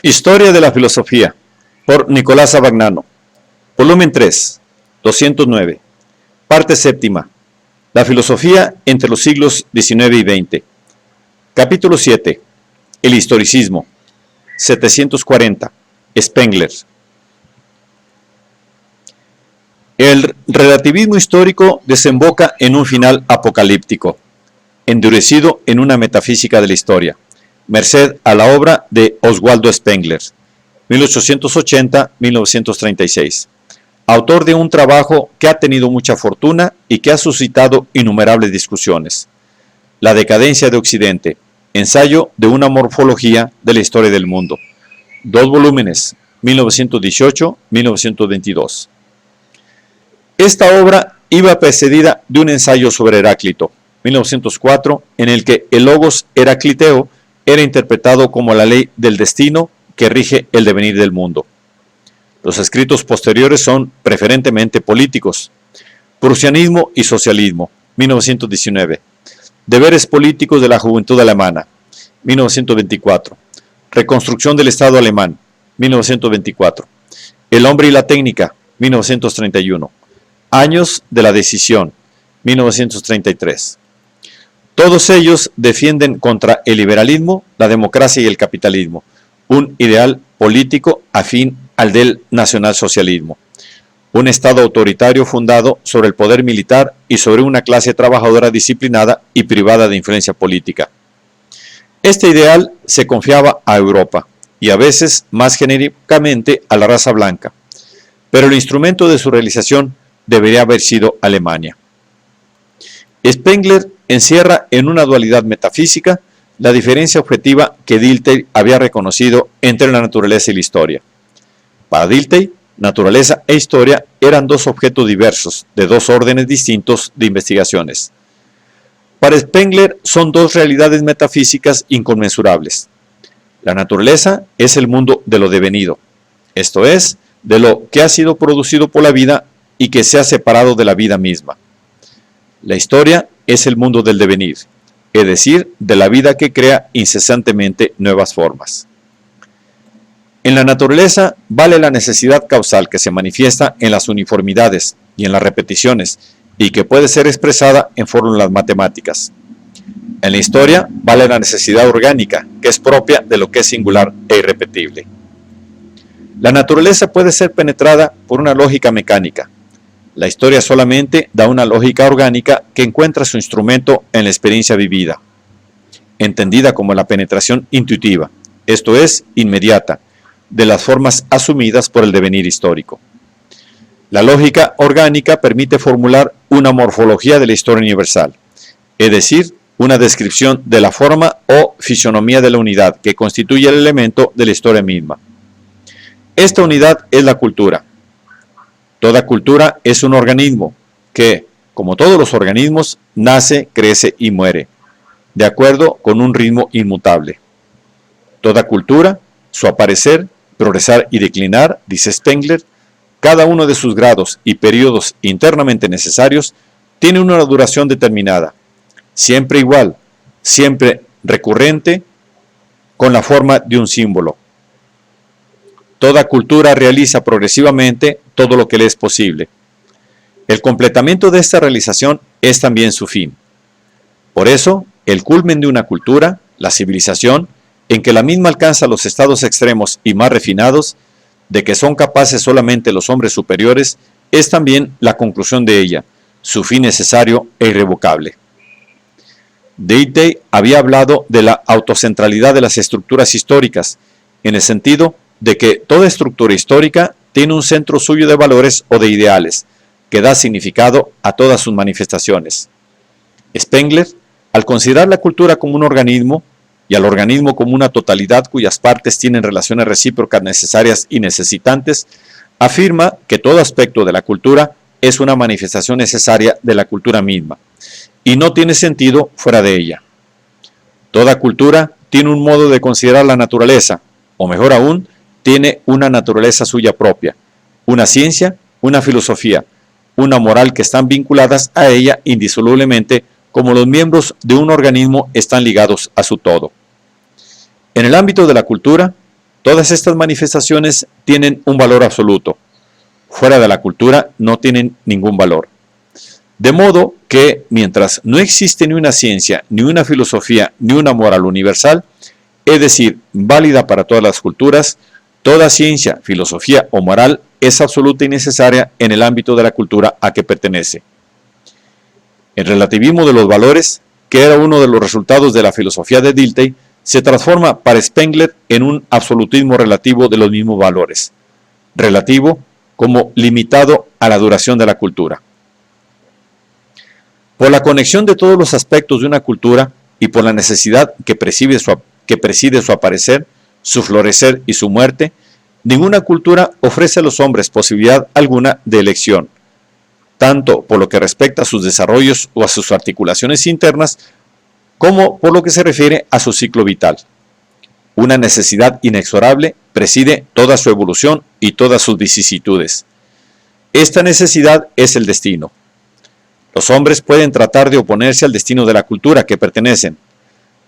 Historia de la filosofía, por Nicolás Abagnano, volumen 3, 209, parte séptima, la filosofía entre los siglos XIX y XX, capítulo 7, el historicismo, 740, Spengler. El relativismo histórico desemboca en un final apocalíptico, endurecido en una metafísica de la historia, merced a la obra de Oswaldo Spengler, 1880-1936, autor de un trabajo que ha tenido mucha fortuna y que ha suscitado innumerables discusiones. La decadencia de Occidente, ensayo de una morfología de la historia del mundo, 2 volúmenes, 1918-1922. Esta obra iba precedida de un ensayo sobre Heráclito, 1904, en el que el logos heracliteo era interpretado como la ley del destino que rige el devenir del mundo. Los escritos posteriores son preferentemente políticos. Prusianismo y socialismo, 1919. Deberes políticos de la juventud alemana, 1924. Reconstrucción del Estado alemán, 1924. El hombre y la técnica, 1931. Años de la decisión, 1933. Todos ellos defienden contra el liberalismo, la democracia y el capitalismo, un ideal político afín al del nacionalsocialismo, un Estado autoritario fundado sobre el poder militar y sobre una clase trabajadora disciplinada y privada de influencia política. Este ideal se confiaba a Europa y a veces más genéricamente a la raza blanca, pero el instrumento de su realización debería haber sido Alemania. Spengler encierra en una dualidad metafísica la diferencia objetiva que Dilthey había reconocido entre la naturaleza y la historia. Para Dilthey, naturaleza e historia eran dos objetos diversos, de dos órdenes distintos de investigaciones. Para Spengler son dos realidades metafísicas inconmensurables. La naturaleza es el mundo de lo devenido, esto es, de lo que ha sido producido por la vida y que se ha separado de la vida misma. La historia es el mundo del devenir, es decir, de la vida que crea incesantemente nuevas formas. En la naturaleza vale la necesidad causal que se manifiesta en las uniformidades y en las repeticiones y que puede ser expresada en fórmulas matemáticas. En la historia vale la necesidad orgánica que es propia de lo que es singular e irrepetible. La naturaleza puede ser penetrada por una lógica mecánica. La historia solamente da una lógica orgánica que encuentra su instrumento en la experiencia vivida, entendida como la penetración intuitiva, esto es, inmediata, de las formas asumidas por el devenir histórico. La lógica orgánica permite formular una morfología de la historia universal, es decir, una descripción de la forma o fisonomía de la unidad que constituye el elemento de la historia misma. Esta unidad es la cultura. Toda cultura es un organismo que, como todos los organismos, nace, crece y muere, de acuerdo con un ritmo inmutable. Toda cultura, su aparecer, progresar y declinar, dice Spengler, cada uno de sus grados y periodos internamente necesarios, tiene una duración determinada, siempre igual, siempre recurrente, con la forma de un símbolo. Toda cultura realiza progresivamente todo lo que le es posible. El completamiento de esta realización es también su fin. Por eso, el culmen de una cultura, la civilización, en que la misma alcanza los estados extremos y más refinados, de que son capaces solamente los hombres superiores, es también la conclusión de ella, su fin necesario e irrevocable. Dilthey había hablado de la autocentralidad de las estructuras históricas, en el sentido de que toda estructura histórica tiene un centro suyo de valores o de ideales, que da significado a todas sus manifestaciones. Spengler, al considerar la cultura como un organismo, y al organismo como una totalidad cuyas partes tienen relaciones recíprocas necesarias y necesitantes, afirma que todo aspecto de la cultura es una manifestación necesaria de la cultura misma, y no tiene sentido fuera de ella. Toda cultura tiene un modo de considerar la naturaleza, o mejor aún, tiene una naturaleza suya propia, una ciencia, una filosofía, una moral que están vinculadas a ella indisolublemente como los miembros de un organismo están ligados a su todo. En el ámbito de la cultura, Todas estas manifestaciones tienen un valor absoluto. Fuera de la cultura no tienen ningún valor. De modo que mientras no existe ni una ciencia, ni una filosofía, ni una moral universal, es decir, válida para todas las culturas, toda ciencia, filosofía o moral es absoluta y necesaria en el ámbito de la cultura a que pertenece. El relativismo de los valores, que era uno de los resultados de la filosofía de Dilthey, se transforma para Spengler en un absolutismo relativo de los mismos valores, relativo como limitado a la duración de la cultura. Por la conexión de todos los aspectos de una cultura y por la necesidad que preside su aparecer, su florecer y su muerte, ninguna cultura ofrece a los hombres posibilidad alguna de elección, tanto por lo que respecta a sus desarrollos o a sus articulaciones internas, como por lo que se refiere a su ciclo vital. Una necesidad inexorable preside toda su evolución y todas sus vicisitudes. Esta necesidad es el destino. Los hombres pueden tratar de oponerse al destino de la cultura a que pertenecen,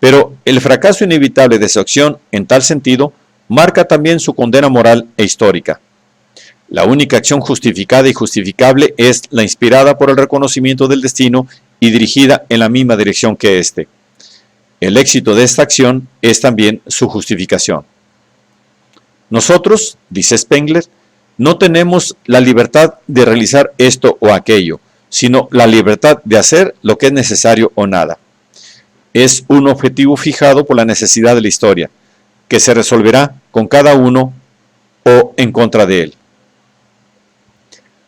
pero el fracaso inevitable de su acción en tal sentido marca también su condena moral e histórica. La única acción justificada y justificable es la inspirada por el reconocimiento del destino y dirigida en la misma dirección que éste. El éxito de esta acción es también su justificación. Nosotros, dice Spengler, no tenemos la libertad de realizar esto o aquello, sino la libertad de hacer lo que es necesario o nada. Es un objetivo fijado por la necesidad de la historia, que se resolverá con cada uno o en contra de él.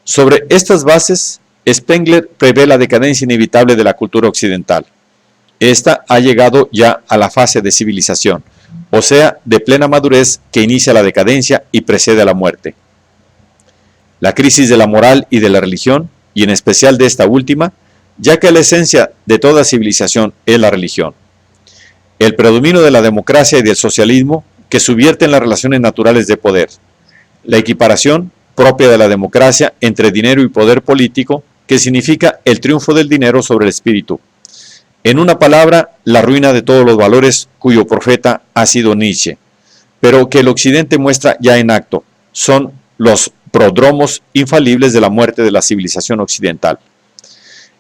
Sobre estas bases, Spengler prevé la decadencia inevitable de la cultura occidental. Esta ha llegado ya a la fase de civilización, o sea, de plena madurez que inicia la decadencia y precede a la muerte. La crisis de la moral y de la religión, y en especial de esta última, ya que la esencia de toda civilización es la religión. El predominio de la democracia y del socialismo que subvierten las relaciones naturales de poder. La equiparación propia de la democracia entre dinero y poder político, que significa el triunfo del dinero sobre el espíritu. En una palabra, la ruina de todos los valores cuyo profeta ha sido Nietzsche, pero que el occidente muestra ya en acto. Son los prodromos infalibles de la muerte de la civilización occidental.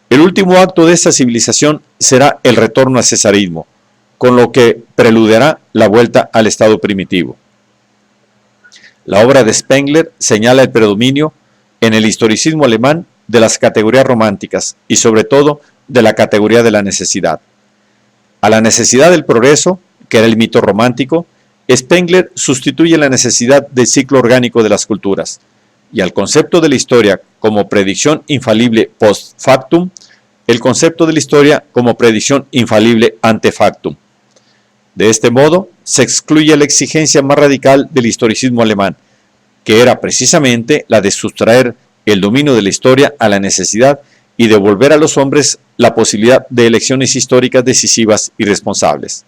El último acto de esta civilización será el retorno al cesarismo, con lo que preludiará la vuelta al estado primitivo. La obra de Spengler señala el predominio en el historicismo alemán de las categorías románticas y sobre todo de la categoría de la necesidad. A la necesidad del progreso, que era el mito romántico, Spengler sustituye la necesidad del ciclo orgánico de las culturas, y al concepto de la historia como predicción infalible post factum, el concepto de la historia como predicción infalible ante factum. De este modo, se excluye la exigencia más radical del historicismo alemán, que era precisamente la de sustraer el dominio de la historia a la necesidad y devolver a los hombres la posibilidad de elecciones históricas decisivas y responsables.